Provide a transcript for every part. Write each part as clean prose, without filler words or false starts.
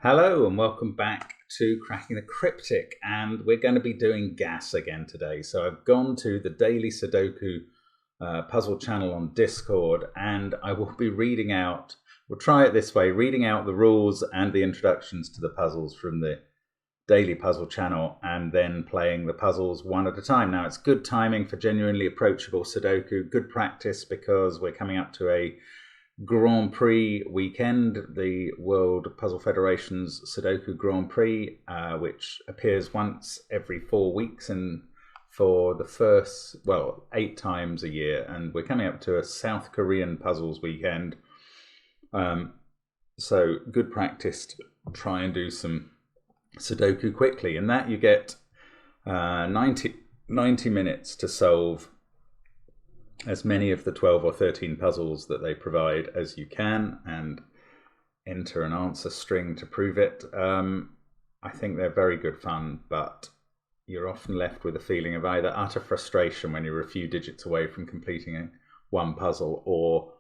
Hello and welcome back to Cracking the Cryptic, and we're going to be doing gas again today. So I've gone to the Daily Sudoku puzzle channel on Discord, and I will be reading out, we'll try it this way, reading out the rules and the introductions to the puzzles from the Daily Puzzle channel, and then playing the puzzles one at a time. Now it's good timing for genuinely approachable Sudoku, good practice because we're coming up to a Grand Prix weekend, the World Puzzle Federation's Sudoku Grand Prix, which appears once every 4 weeks and for the first, 8 times a year. And we're coming up to a South Korean puzzles weekend. So good practice to try and do some Sudoku quickly. And that you get 90 minutes to solve as many of the 12 or 13 puzzles that they provide as you can, and enter an answer string to prove it. I think they're very good fun, but you're often left with a feeling of either utter frustration when you're a few digits away from completing one puzzle, or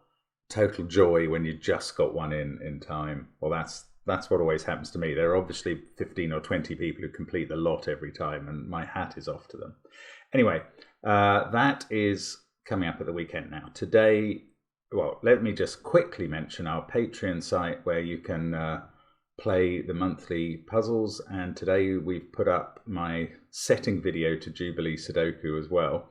total joy when you just got one in time. Well, that's what always happens to me. There are obviously 15 or 20 people who complete the lot every time, and my hat is off to them. Anyway, that is coming up at the weekend now. Today, let me just quickly mention our Patreon site where you can play the monthly puzzles, and today we've put up my setting video to Jubilee Sudoku as well.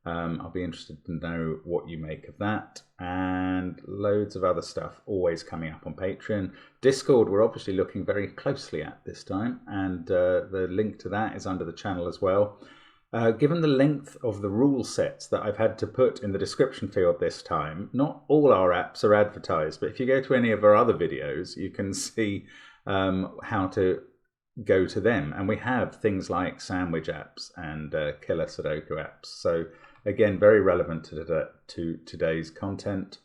I'll be interested to know what you make of that, and loads of other stuff always coming up on Patreon. Discord we're obviously looking very closely at this time, and the link to that is under the channel as well. Given the length of the rule sets that I've had to put in the description field this time, not all our apps are advertised, but if you go to any of our other videos, you can see how to go to them. And we have things like sandwich apps and killer Sudoku apps. So again, very relevant to today's content.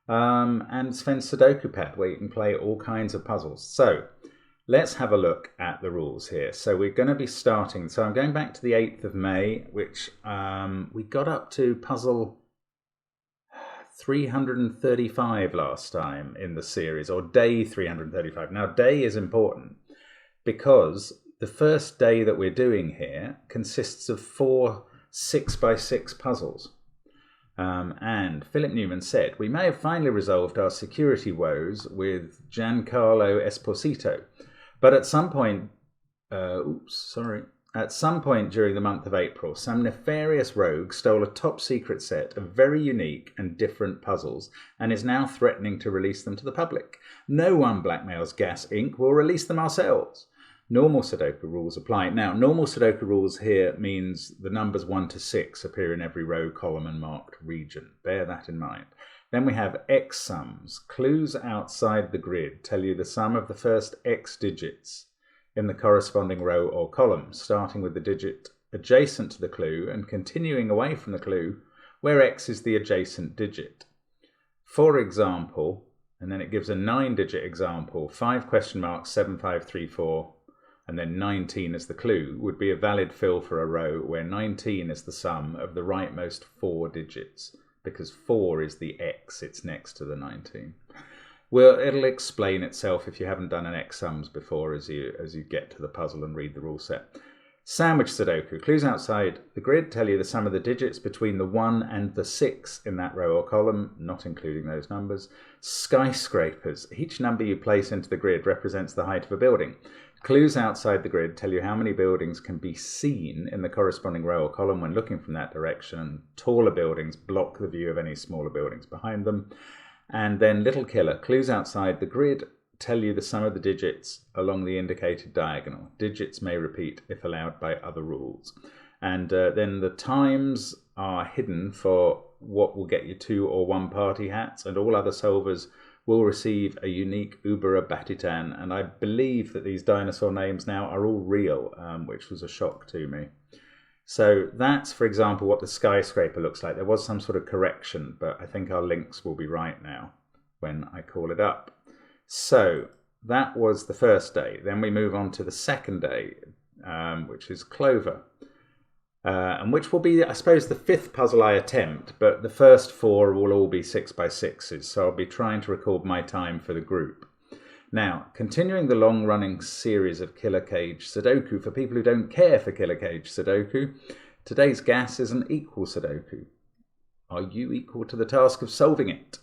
And Sven's Sudoku Pad, where you can play all kinds of puzzles. So let's have a look at the rules here. So we're going to be starting. So I'm going back to the 8th of May, which we got up to puzzle 335 last time in the series, or day 335. Now, day is important because the first day that we're doing here consists of 4 6x6 puzzles. And Philip Newman said, "We may have finally resolved our security woes with Giancarlo Esposito. But at some point, at some point during the month of April, some nefarious rogue stole a top secret set of very unique and different puzzles and is now threatening to release them to the public. No one blackmails Gas Inc. We'll release them ourselves. Normal Sudoku rules apply." Now, normal Sudoku rules here means the numbers 1 to 6 appear in every row, column and marked region. Bear that in mind. Then we have X sums. Clues outside the grid tell you the sum of the first X digits in the corresponding row or column, starting with the digit adjacent to the clue and continuing away from the clue where X is the adjacent digit. For example, and then it gives a 9-digit example, 5 question marks 7534, and then 19 as the clue, would be a valid fill for a row where 19 is the sum of the rightmost 4 digits. Because 4 is the X, it's next to the 19. Well, it'll explain itself if you haven't done an X sums before as you get to the puzzle and read the rule set. Sandwich Sudoku. Clues outside the grid tell you the sum of the digits between the 1 and the 6 in that row or column, not including those numbers. Skyscrapers. Each number you place into the grid represents the height of a building. Clues outside the grid tell you how many buildings can be seen in the corresponding row or column when looking from that direction. Taller buildings block the view of any smaller buildings behind them. And then Little Killer. Clues outside the grid tell you the sum of the digits along the indicated diagonal. Digits may repeat if allowed by other rules. And then the times are hidden for what will get you 2 or 1 party hats, and all other solvers will receive a unique Ubera Batitan. And I believe that these dinosaur names now are all real, which was a shock to me. So that's, for example, what the skyscraper looks like. There was some sort of correction, but I think our links will be right now when I call it up. So that was the first day. Then we move on to the second day, which is Clover. And which will be, I suppose, the 5th puzzle I attempt, but the first 4 will all be 6x6s, so I'll be trying to record my time for the group. Now, continuing the long-running series of Killer Cage Sudoku, for people who don't care for Killer Cage Sudoku, today's gas is an equal Sudoku. Are you equal to the task of solving it?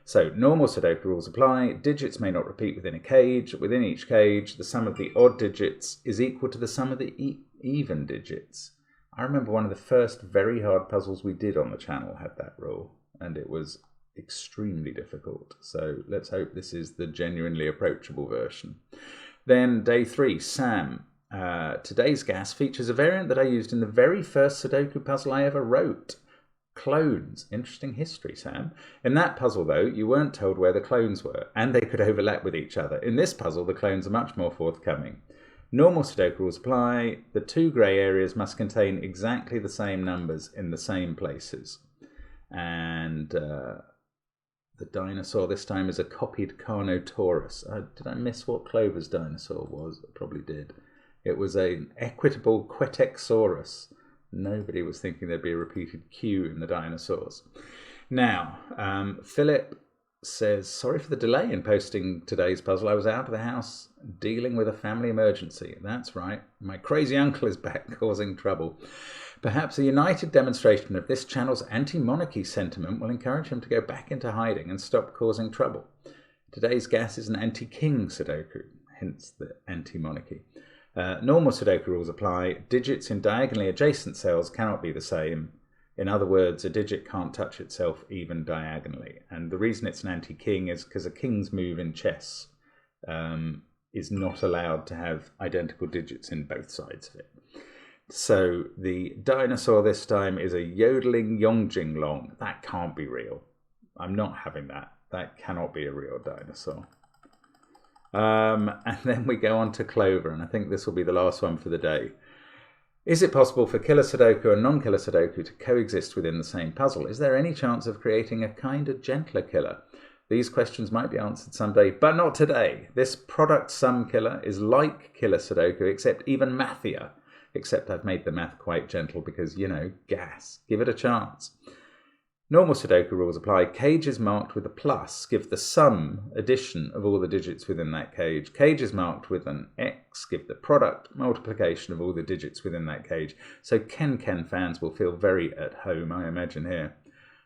So, normal Sudoku rules apply. Digits may not repeat within a cage. Within each cage, the sum of the odd digits is equal to the sum of the even digits. I remember one of the first very hard puzzles we did on the channel had that rule, and it was extremely difficult. So let's hope this is the genuinely approachable version. Then day 3, Sam. Today's gas features a variant that I used in the very first Sudoku puzzle I ever wrote. Clones. Interesting history, Sam. In that puzzle, though, you weren't told where the clones were, and they could overlap with each other. In this puzzle, the clones are much more forthcoming. Normal Sudoku rules apply. The 2 grey areas must contain exactly the same numbers in the same places. And the dinosaur this time is a copied Carnotaurus. Did I miss what Clover's dinosaur was? I probably did. It was an equitable Quetexsaurus. Nobody was thinking there'd be a repeated Q in the dinosaurs. Now, Philip says, sorry for the delay in posting today's puzzle. I was out of the house dealing with a family emergency. That's right. My crazy uncle is back causing trouble. Perhaps a united demonstration of this channel's anti-monarchy sentiment will encourage him to go back into hiding and stop causing trouble. Today's gas is an anti-king Sudoku, hence the anti-monarchy. Normal Sudoku rules apply. Digits in diagonally adjacent cells cannot be the same. In other words, a digit can't touch itself even diagonally. And the reason it's an anti-king is because a king's move in chess is not allowed to have identical digits in both sides of it. So the dinosaur this time is a yodeling Yongjinglong. That can't be real. I'm not having that. That cannot be a real dinosaur. And then we go on to Clover, and I think this will be the last one for the day. Is it possible for killer Sudoku and non-killer Sudoku to coexist within the same puzzle? Is there any chance of creating a kinder, gentler killer? These questions might be answered someday, but not today. This product sum killer is like killer Sudoku, except even mathier. Except I've made the math quite gentle because, you know, gas. Give it a chance. Normal Sudoku rules apply. Cages marked with a plus give the sum addition of all the digits within that cage. Cages marked with an X give the product multiplication of all the digits within that cage. So Ken fans will feel very at home, I imagine, here.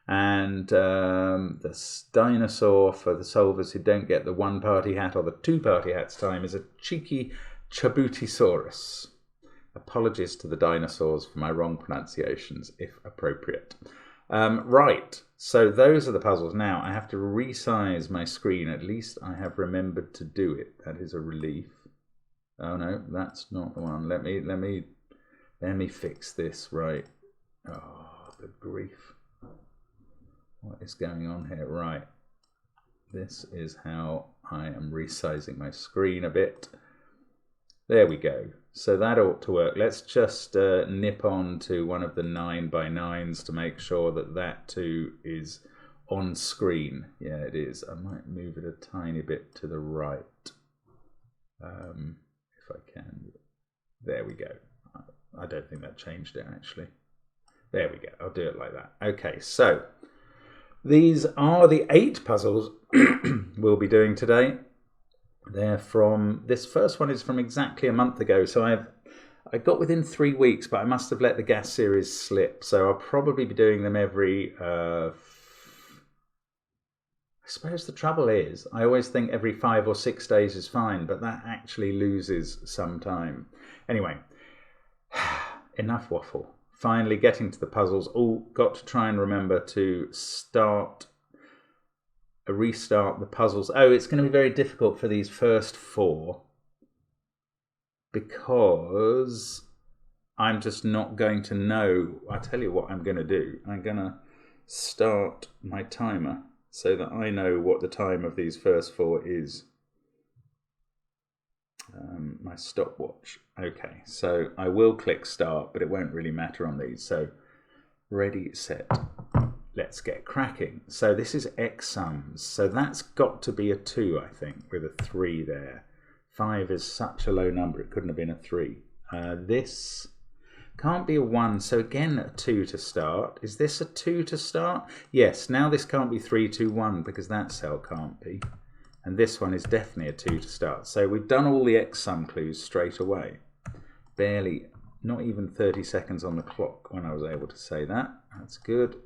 And the dinosaur, for the solvers who don't get the one-party hat or the two-party hats time, is a cheeky Chabutisaurus. Apologies to the dinosaurs for my wrong pronunciations, if appropriate. Right, so those are the puzzles. Now I have to resize my screen. At least I have remembered to do it. That is a relief. Oh no, that's not the one. Let me fix this. Right. Oh, the grief. What is going on here? Right. This is how I am resizing my screen a bit. There we go. So that ought to work. Let's just nip on to one of the 9x9s to make sure that that too is on screen. Yeah, it is. I might move it a tiny bit to the right, if I can. There we go. I don't think that changed it, actually. There we go. I'll do it like that. Okay, so these are the 8 puzzles we'll be doing today. They're from, this first one is from exactly a month ago, so I got within 3 weeks, but I must have let the gas series slip, so I'll probably be doing them every, I suppose the trouble is, I always think every 5 or 6 days is fine, but that actually loses some time. Anyway, enough waffle. Finally getting to the puzzles. Got to try and remember to restart the puzzles. Oh, it's going to be very difficult for these first 4 because I'm just not going to know. I'll tell you what I'm going to do. I'm going to start my timer so that I know what the time of these first 4 is. My stopwatch. Okay, so I will click start, but it won't really matter on these. So ready, set. Let's get cracking. So this is X sums. So that's got to be a 2, I think, with a 3 there. 5 is such a low number, it couldn't have been a 3. This can't be a 1, so again a 2 to start. Is this a 2 to start? Yes, now this can't be 3, 2, 1 because that cell can't be. And this one is definitely a 2 to start. So we've done all the X sum clues straight away. Barely, not even 30 seconds on the clock when I was able to say that. That's good.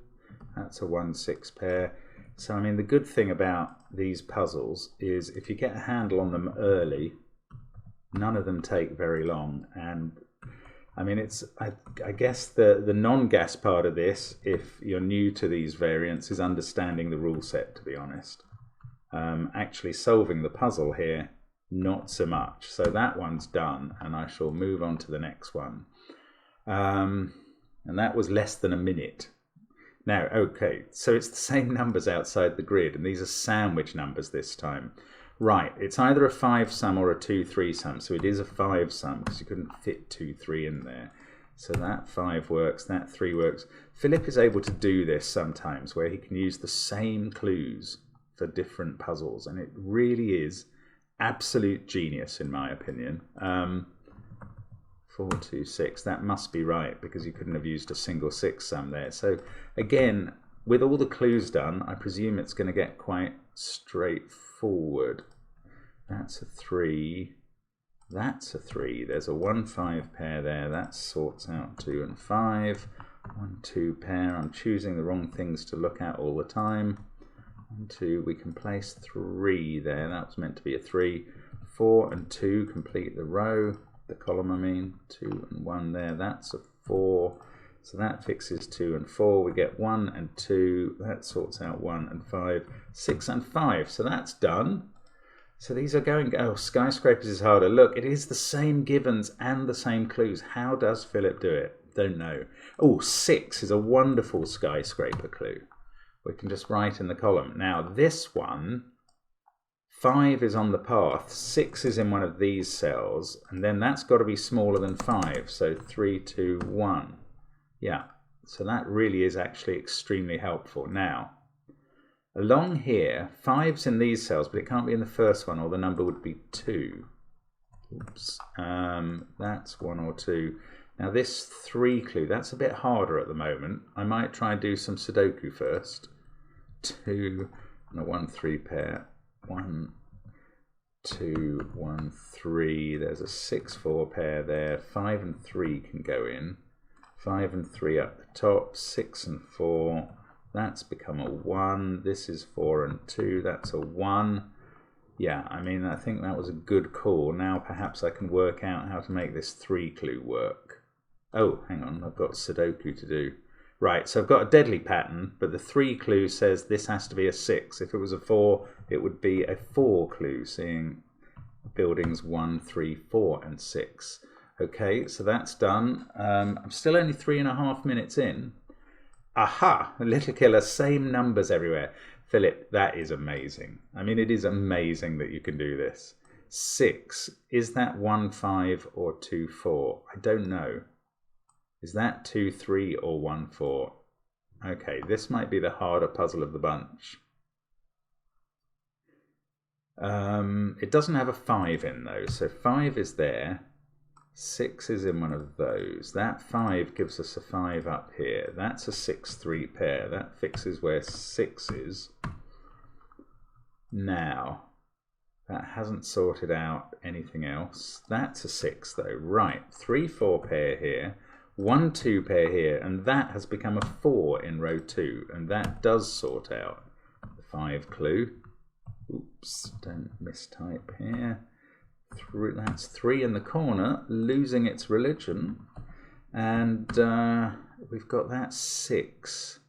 That's a 1-6 pair. So, I mean, the good thing about these puzzles is if you get a handle on them early, none of them take very long. And, I mean, it's I guess the non-gas part of this, if you're new to these variants, is understanding the rule set, to be honest. Actually solving the puzzle here, not so much. So that one's done, and I shall move on to the next one. And that was less than a minute. Now, okay, so it's the same numbers outside the grid, and these are sandwich numbers this time. Right, it's either a 5 sum or a 2-3 sum, so it is a 5 sum because you couldn't fit 2-3 in there. So that 5 works, that 3 works. Philip is able to do this sometimes where he can use the same clues for different puzzles, and it really is absolute genius in my opinion. 4, 2, 6, that must be right because you couldn't have used a single 6 sum there. So again, with all the clues done, I presume it's going to get quite straightforward. That's a 3, that's a 3, there's a 1-5 pair there, that sorts out 2 and 5, 1-2 pair, I'm choosing the wrong things to look at all the time. 1, 2, we can place 3 there, that was meant to be a 3, 4 and 2 complete the row, the column I mean, 2 and 1 there, that's a 4, so that fixes 2 and 4, we get 1 and 2, that sorts out 1 and 5, 6 and 5, so that's done. So these are going, oh, Skyscrapers is harder. Look, it is the same givens and the same clues. How does Philip do it? Don't know. Oh, 6 is a wonderful skyscraper clue. We can just write in the column. Now this one, 5 is on the path, 6 is in one of these cells, and then that's got to be smaller than 5, so 3, 2, 1. Yeah, so that really is actually extremely helpful. Now, along here, 5's in these cells, but it can't be in the first one, or the number would be 2. Oops, that's 1 or 2. Now this 3 clue, that's a bit harder at the moment. I might try and do some Sudoku first. 2 and a 1-3 pair. 1, 2, 1, 3. There's a 6-4 pair there. 5 and 3 can go in. 5 and 3 up the top. 6 and 4. That's become a 1. This is 4 and 2. That's a 1. Yeah, I mean, I think that was a good call. Now perhaps I can work out how to make this 3 clue work. Oh, hang on, I've got Sudoku to do. Right, so I've got a deadly pattern, but the 3 clue says this has to be a 6. If it was a 4, it would be a 4 clue, seeing buildings 1, 3, 4, and 6. Okay, so that's done. I'm still only 3.5 minutes in. Aha, Little Killer, same numbers everywhere. Philip, that is amazing. I mean, it is amazing that you can do this. 6, is that 1, 5 or 2, 4? I don't know. Is that 2, 3 or 1, 4? Okay, this might be the harder puzzle of the bunch. It doesn't have a 5 in though, so 5 is there. 6 is in one of those. That 5 gives us a 5 up here. That's a 6-3 pair. That fixes where 6 is. Now, that hasn't sorted out anything else. That's a 6 though. Right, 3-4 pair here. 1-2 pair here, and that has become a 4 in row 2, and that does sort out the 5 clue. Oops, don't mistype here. That's 3 in the corner, losing its religion, and we've got that 6.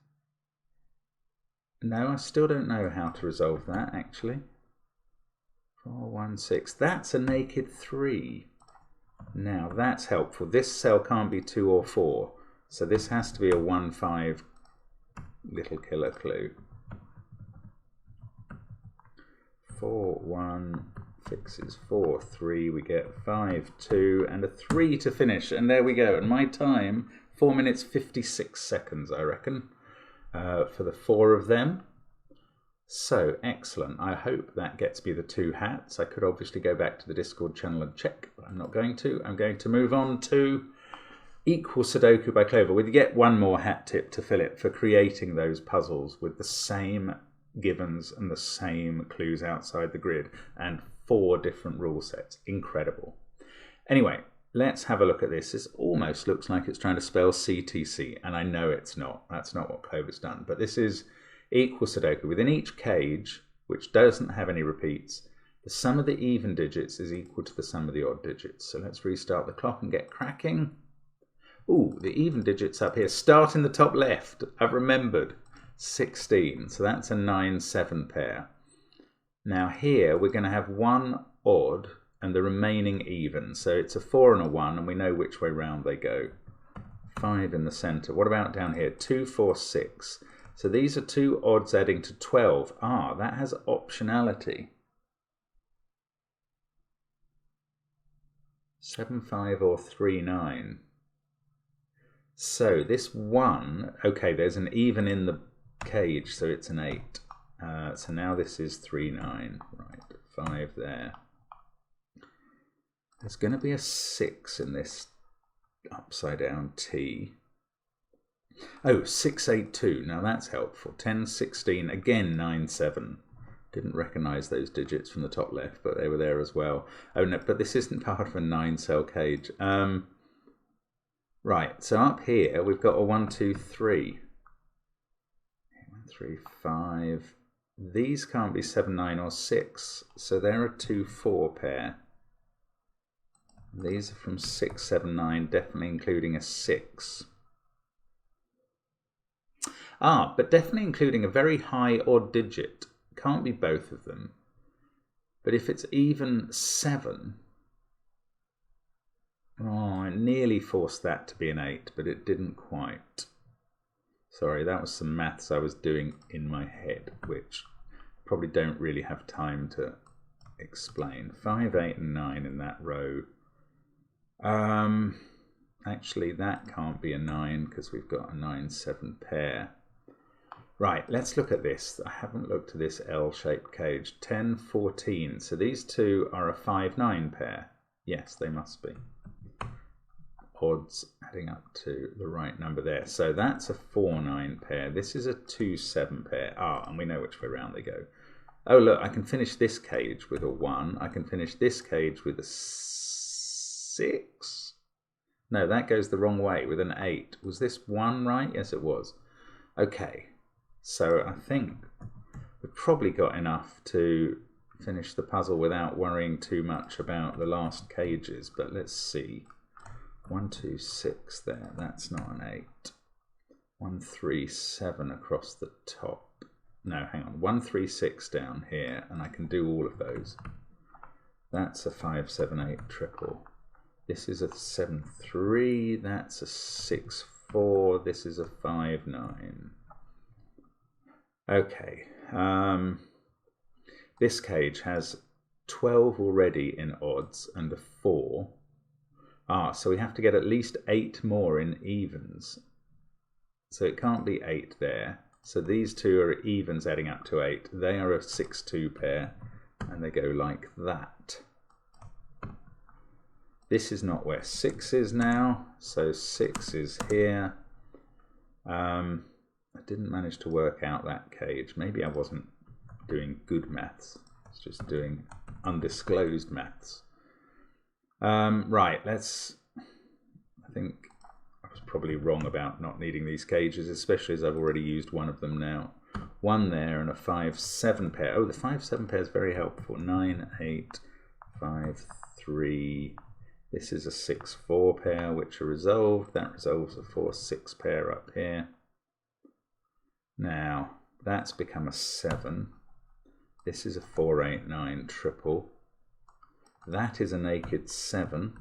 No, I still don't know how to resolve that actually. 4, 1, 6. That's a naked 3. Now that's helpful. This cell can't be 2 or 4, so this has to be a 1, 5 Little Killer clue. 4, 1 fixes 4, 3. We get 5, 2, and a 3 to finish. And there we go. And my time, 4 minutes 56 seconds, I reckon, for the 4 of them. So, excellent. I hope that gets me the 2 hats. I could obviously go back to the Discord channel and check, but I'm not going to. I'm going to move on to Equal Sudoku by Clover. We get one more hat tip to Philip for creating those puzzles with the same givens and the same clues outside the grid, and 4 different rule sets. Incredible. Anyway, let's have a look at this. This almost looks like it's trying to spell CTC, and I know it's not. That's not what Clover's done. But this is equal Sudoku. Within each cage, which doesn't have any repeats, the sum of the even digits is equal to the sum of the odd digits. So let's restart the clock and get cracking. Ooh, the even digits up here. Start in the top left. I've remembered. 16. So that's a 9-7 pair. Now here we're going to have one odd and the remaining even. So it's a 4 and a 1, and we know which way round they go. 5 in the centre. What about down here? 2, 4, 6. So these are 2 odds adding to 12. Ah, that has optionality. 7, 5 or 3, 9. So this 1, okay, there's an even in the cage, so it's an 8. So now this is 3, 9. Right, 5 there. There's going to be a 6 in this upside down T. Oh, 6, 8, 2. Now that's helpful. 10, 16. Again, 9, 7. Didn't recognise those digits from the top left, but they were there as well. Oh no, but this isn't part of a 9-cell cage. Right, so up here we've got a 1, 2, 3. 1, 3, 5. These can't be 7, 9 or 6, so they're a 2, 4 pair. These are from 6, 7, 9, definitely including a 6. Ah, but definitely including a very high odd digit. Can't be both of them. But if it's even 7, oh, I nearly forced that to be an 8, but it didn't quite. Sorry, that was some maths I was doing in my head, which probably don't really have time to explain. 5, 8 and 9 in that row. Actually, that can't be a 9 because we've got a 9, 7 pair. Right, let's look at this. I haven't looked at this L-shaped cage. 10, 14. So these two are a 5, 9 pair. Yes, they must be. Odds adding up to the right number there. So that's a 4, 9 pair. This is a 2, 7 pair. Ah, and we know which way around they go. Oh, look, I can finish this cage with a 1. I can finish this cage with a 6. No, that goes the wrong way with an 8. Was this 1 right? Yes, it was. Okay. So I think we've probably got enough to finish the puzzle without worrying too much about the last cages, but let's see. 1, 2, 6 there, that's not an 8. 1, 3, 7 across the top. No, hang on, 1, 3, 6 down here, and I can do all of those. That's a 5, 7, 8 triple. This is a 7, 3, that's a 6, 4, this is a 5, 9. Okay, this cage has 12 already in odds and a 4. Ah, so we have to get at least 8 more in evens. So it can't be 8 there. So these two are evens adding up to 8. They are a 6, 2 pair, and they go like that. This is not where 6 is now, so 6 is here. I didn't manage to work out that cage. Maybe I wasn't doing good maths. I was just doing undisclosed maths. Right, I think I was probably wrong about not needing these cages, especially as I've already used one of them now. 1 there and a 5, 7 pair. Oh, the 5, 7 pair is very helpful. 9, 8, 5, 3. This is a 6, 4 pair, which are resolved. That resolves a 4, 6 pair up here. Now, that's become a 7. This is a 4, 8, 9 triple. That is a naked 7.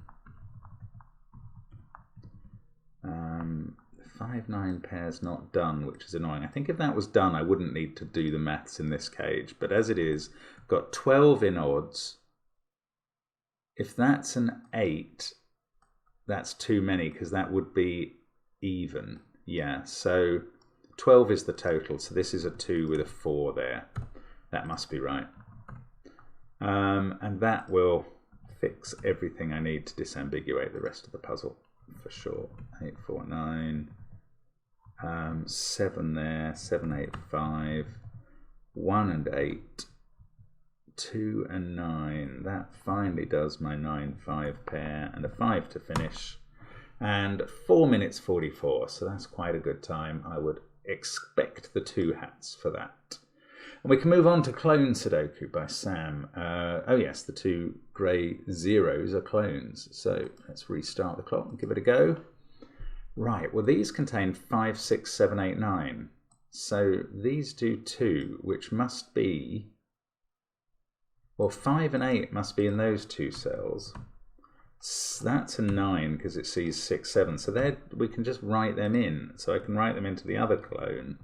The 5, 9 pair's not done, which is annoying. I think if that was done, I wouldn't need to do the maths in this cage. But as it is, got 12 in odds. If that's an 8, that's too many, because that would be even. Yeah, so 12 is the total, so this is a 2 with a 4 there. That must be right. And that will fix everything I need to disambiguate the rest of the puzzle, for sure. 8, 4, 9. 7 there, 7, 8, 5. 1 and 8, 2 and 9. That finally does my 9-5 pair, and a 5 to finish. And 4 minutes 44, so that's quite a good time. I would expect the 2 hats for that. And we can move on to Clone Sudoku by Sam. Oh yes, the 2 grey zeros are clones. So let's restart the clock and give it a go. Right, well these contain 5, 6, 7, 8, 9. So these do 2, which must be, well 5 and 8 must be in those 2 cells. So that's a 9 because it sees 6, 7. So there we can just write them in. So I can write them into the other clone.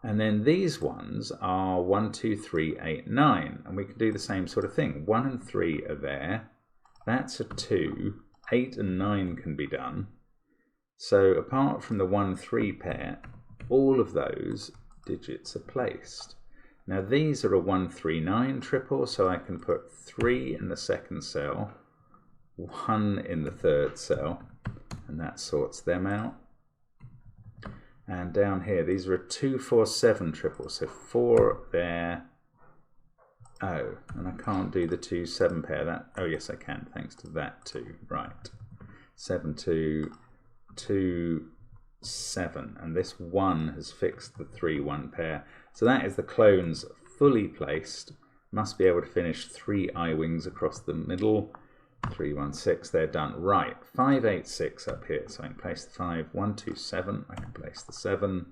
And then these ones are 1, 2, 3, 8, 9. And we can do the same sort of thing. 1 and 3 are there. That's a 2. 8 and 9 can be done. So apart from the 1, 3 pair, all of those digits are placed. Now these are a 1, 3, 9 triple, so I can put 3 in the second cell, 1 in the third cell, and that sorts them out. And down here, these are a 2, 4, 7 triple, so 4 there. Oh, and I can't do the 2, 7 pair. That, oh yes I can, thanks to that 2. Right, 7, 2, 2, 7, and this 1 has fixed the 3, 1 pair. So that is the clones fully placed. Must be able to finish 3 I-wings across the middle. 3, 1, 6, they're done. Right, 5, 8, 6 up here. So I can place the 5, 1, 2, 7. I can place the 7.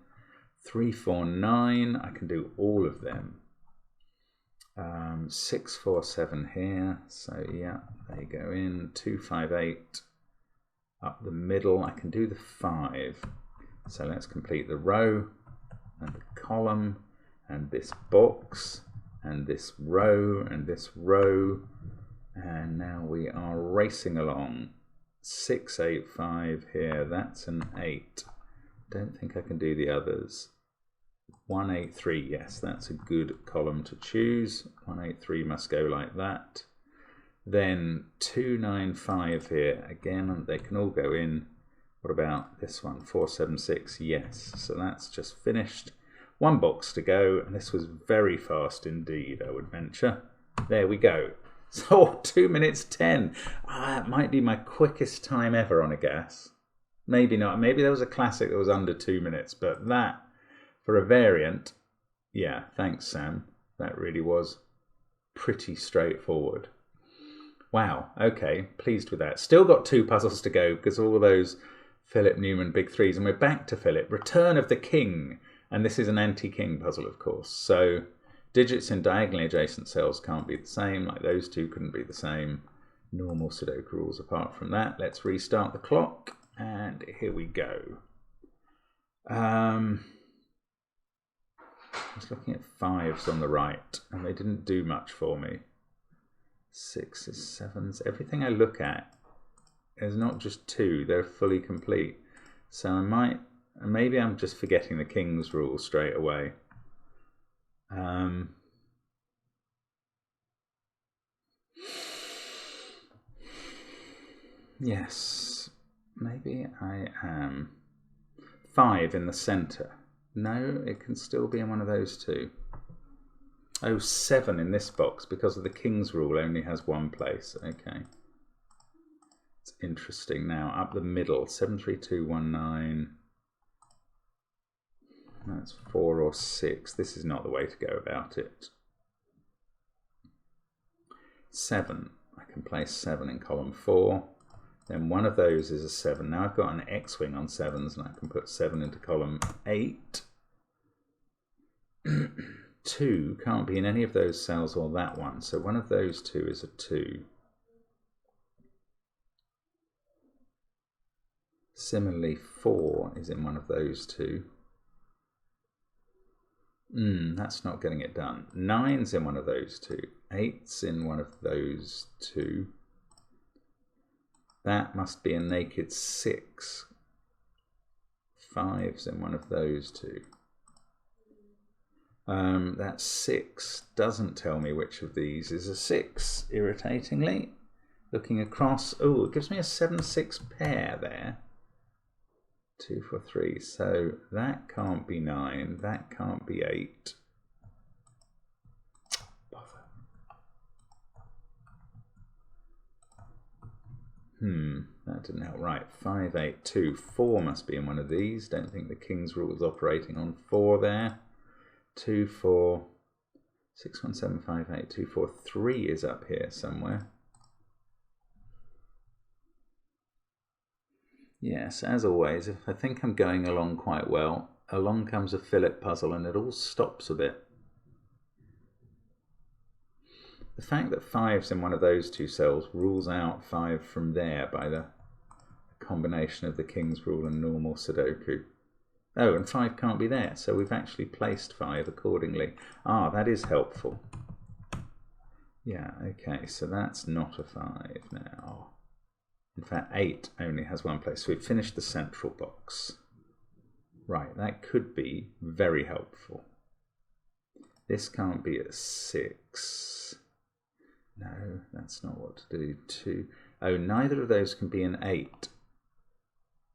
3, 4, 9. I can do all of them. 6, 4, 7 here. So yeah, they go in. 2, 5, 8. Up the middle, I can do the 5. So let's complete the row and the column and this box and this row and this row. And now we are racing along. 6, 8, 5 here. That's an 8. Don't think I can do the others. 1, 8, 3. Yes, that's a good column to choose. 1, 8, 3 must go like that. Then 2, 9, 5 here. Again, they can all go in. What about this one? 4, 7, 6. Yes. So that's just finished. 1 box to go. And this was very fast indeed, I would venture. There we go. So 2 minutes 10. It might be my quickest time ever on a gas. Maybe not. Maybe there was a classic that was under 2 minutes. But that, for a variant, yeah, thanks Sam. That really was pretty straightforward. Wow, okay, pleased with that. Still got 2 puzzles to go because all those Philip Newman big threes. And we're back to Philip. Return of the King. And this is an anti-king puzzle, of course. So digits in diagonally adjacent cells can't be the same, like those 2 couldn't be the same. Normal Sudoku rules apart from that. Let's restart the clock, and here we go. I was looking at 5s on the right, and they didn't do much for me. 6s, 7s, everything I look at is not just 2, they're fully complete. So I might, maybe I'm just forgetting the King's rule straight away. Yes, maybe I am. 5 in the center. No, it can still be in one of those 2. Oh, 7 in this box because of the King's rule only has 1 place. Okay. It's interesting. Now, up the middle, 7, 3, 2, 1, 9. That's 4 or 6. This is not the way to go about it. 7. I can place 7 in column 4. Then one of those is a 7. Now I've got an X-wing on 7s, and I can put 7 into column 8. 2 can't be in any of those cells or that one, so one of those 2 is a 2. Similarly, 4 is in one of those 2. That's not getting it done. 9's in one of those 2. 8's in one of those 2. That must be a naked 6. 5's in one of those 2. That 6 doesn't tell me which of these is a 6, irritatingly. Looking across, oh, it gives me a 7-6 pair there. 2, 4, 3. So that can't be 9, that can't be 8. That didn't help. Right, 5, 8, 2, 4 must be in one of these. Don't think the king's rule is operating on 4 there. 2, 4, 6, 1, 7, 5, 8, 2, 4, 3 is up here somewhere. Yes, as always, if I think I'm going along quite well, along comes a fillet puzzle and it all stops a bit. The fact that 5's in one of those two cells rules out 5 from there by the combination of the king's rule and normal Sudoku. Oh, and 5 can't be there, so we've actually placed 5 accordingly. Ah, that is helpful. Yeah, okay, so that's not a 5 now. In fact, 8 only has one place, so we've finished the central box. Right, that could be very helpful. This can't be at 6. No, that's not what to do. 2. Oh, neither of those can be an 8.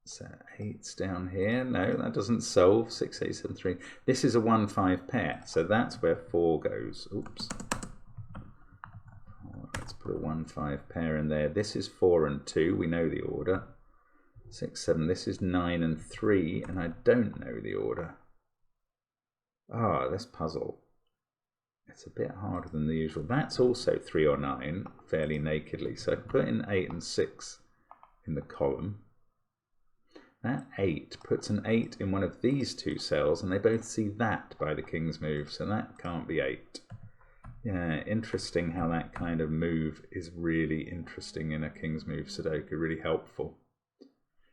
So 8's down here. No, that doesn't solve. 6, 8, 7, 3. This is a 1, 5 pair, so that's where 4 goes. Oops. Let's put a 1, 5 pair in there. This is 4 and 2. We know the order. 6, 7. This is 9 and 3, and I don't know the order. Ah, this puzzle. It's a bit harder than the usual. That's also 3 or 9, fairly nakedly. So I can put in 8 and 6 in the column. That 8 puts an 8 in one of these two cells, and they both see that by the king's move, so that can't be 8. Yeah, interesting how that kind of move is really interesting in a king's move Sudoku, really helpful.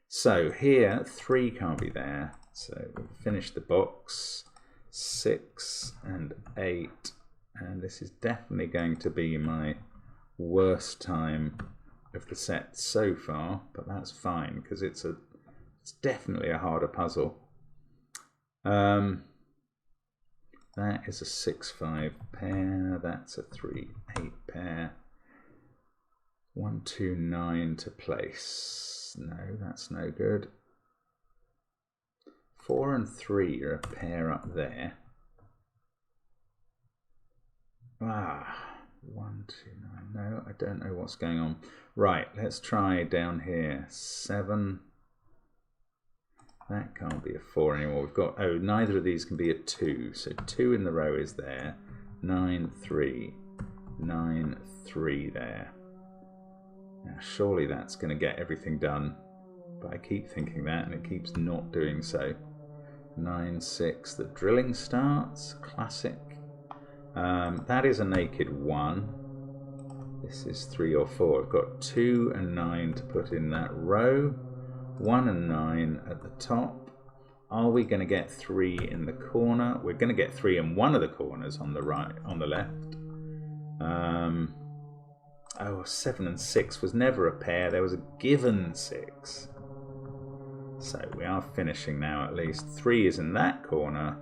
So here, 3 can't be there, so we'll finish the box. 6 and 8, and this is definitely going to be my worst time of the set so far, but that's fine because it's definitely a harder puzzle. That is a 6, 5 pair, that's a 3, 8 pair. 1, 2, 9 to place. No, that's no good. 4 and 3 are a pair up there. Ah, 1, 2, 9. No, I don't know what's going on. Right, let's try down here. 7. That can't be a 4 anymore. We've got, oh, neither of these can be a 2. So 2 in the row is there. 9, 3. 9, 3 there. Now, surely that's going to get everything done. But I keep thinking that, and it keeps not doing so. 9, 6. The drilling starts. Classic. That is a naked 1. This is 3 or 4. I've got 2 and 9 to put in that row. 1 and 9 at the top. Are we going to get 3 in the corner? We're going to get 3 in one of the corners on the right, on the left. Oh, 7 and 6 was never a pair. There was a given 6. So we are finishing now at least. 3 is in that corner.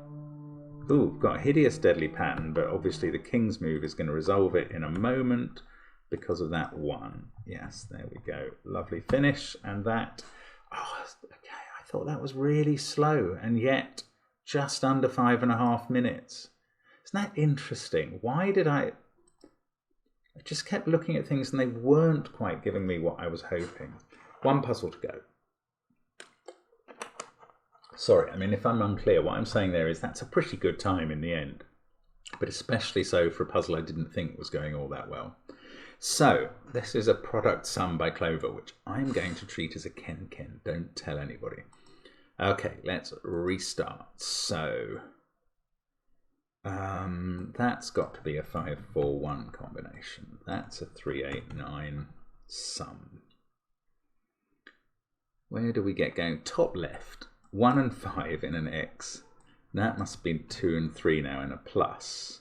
Ooh, we've got a hideous deadly pattern, but obviously the king's move is going to resolve it in a moment because of that 1. Yes, there we go. Lovely finish. And that... Oh, okay, I thought that was really slow, and yet just under 5.5 minutes. Isn't that interesting? Why did I just kept looking at things and they weren't quite giving me what I was hoping. 1 puzzle to go. Sorry, I mean, if I'm unclear, what I'm saying there is that's a pretty good time in the end, but especially so for a puzzle I didn't think was going all that well. So, this is a product sum by Clover, which I'm going to treat as a Ken-Ken. Don't tell anybody. Okay, let's restart. So, that's got to be a 5-4-1 combination. That's a 3-8-9 sum. Where do we get going? Top left, 1 and 5 in an X. That must be 2 and 3 now in a plus.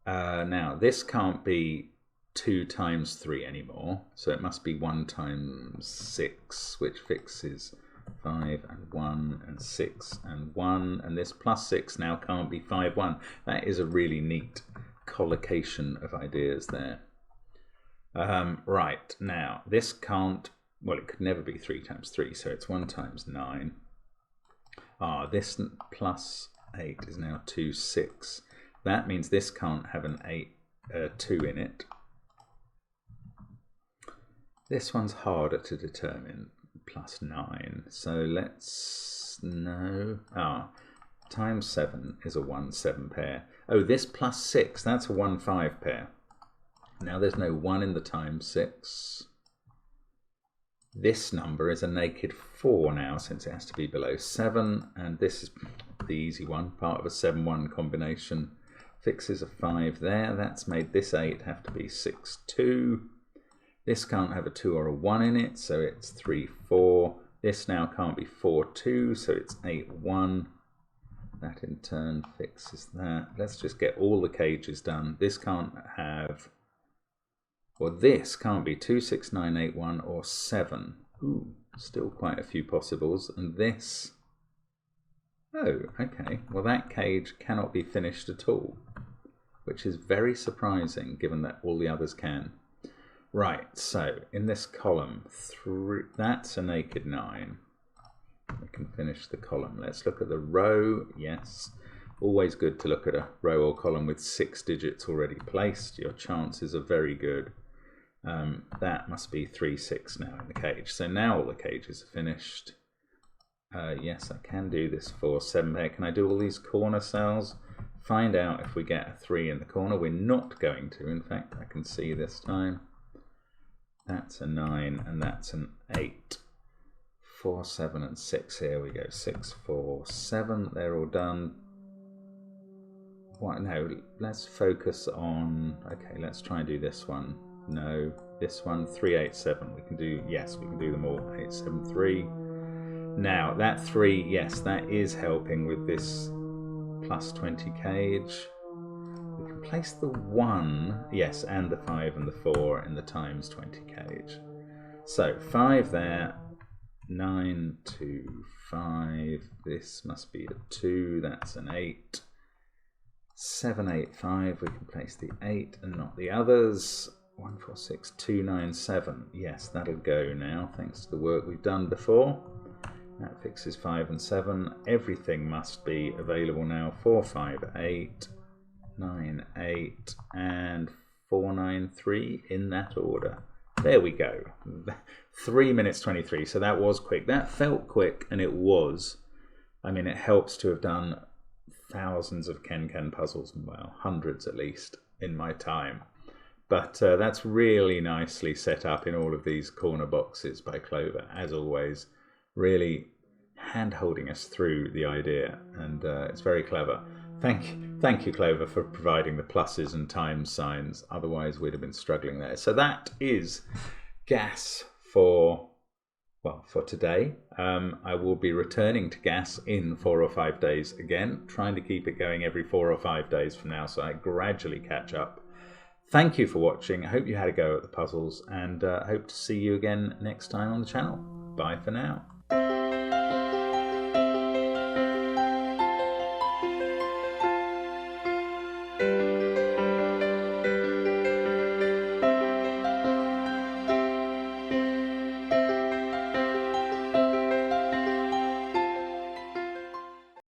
Now, this can't be 2 times 3 anymore, so it must be 1 times 6, which fixes 5 and 1 and 6 and 1, and this plus 6 now can't be 5, 1. That is a really neat collocation of ideas there. Right, now this can't, well, it could never be 3 times 3, so it's 1 times 9. This plus 8 is now 2, 6. That means this can't have an 2 in it. This one's harder to determine, +9. So let's know. Times 7 is a 1-7 pair. Oh, this +6, that's a 1-5 pair. Now there's no 1 in the times 6. This number is a naked 4 now, since it has to be below 7, and this is the easy one, part of a 7-1 combination. Fixes a 5 there. That's made this 8 have to be 6-2. This can't have a 2 or a 1 in it, so it's 3-4. This now can't be 4-2, so it's 8-1. That in turn fixes that. Let's just get all the cages done. This can't have, or this can't be 2, 6, 9, 8, 1 or 7. Ooh, still quite a few possibles. And this, oh, okay. Well, that cage cannot be finished at all, which is very surprising given that all the others can. Right, so in this column, that's a naked 9. We can finish the column. Let's look at the row. Yes, always good to look at a row or column with 6 digits already placed. Your chances are very good. That must be 3, 6 now in the cage. So now all the cages are finished. Yes, I can do this 4, 7 pair. Can I do all these corner cells? Find out if we get a 3 in the corner. We're not going to. In fact, I can see this time. That's a 9 and that's an 8. 4, 7 and 6. Here we go. 6, 4, 7. They're all done. What? No, let's focus on, okay, let's try and do this one. No, this one, 3, 8, 7. We can do, yes, we can do them all. 8, 7, 3. Now, that 3, yes, that is helping with this +20 cage. We can place the 1, yes, and the 5 and the 4 in the times 20 cage. So 5 there, 9, 2, 5. This must be a 2, that's an 8. 7, 8, 5. We can place the 8 and not the others. 1, 4, 6, 2, 9, 7. Yes, that'll go now, thanks to the work we've done before. That fixes 5 and 7. Everything must be available now. 4, 5, 8, 9, 8, and 4, 9, 3 in that order. There we go. 3 minutes 23. So that was quick. That felt quick, and it was. I mean, it helps to have done thousands of Ken puzzles, well, hundreds at least, in my time. But that's really nicely set up in all of these corner boxes by Clover, as always. Really hand-holding us through the idea, and it's very clever. Thank you, Clover, for providing the pluses and times signs. Otherwise, we'd have been struggling there. So that is gas for today. I will be returning to gas in 4 or 5 days again, trying to keep it going every 4 or 5 days from now, so I gradually catch up. Thank you for watching. I hope you had a go at the puzzles, and hope to see you again next time on the channel. Bye for now.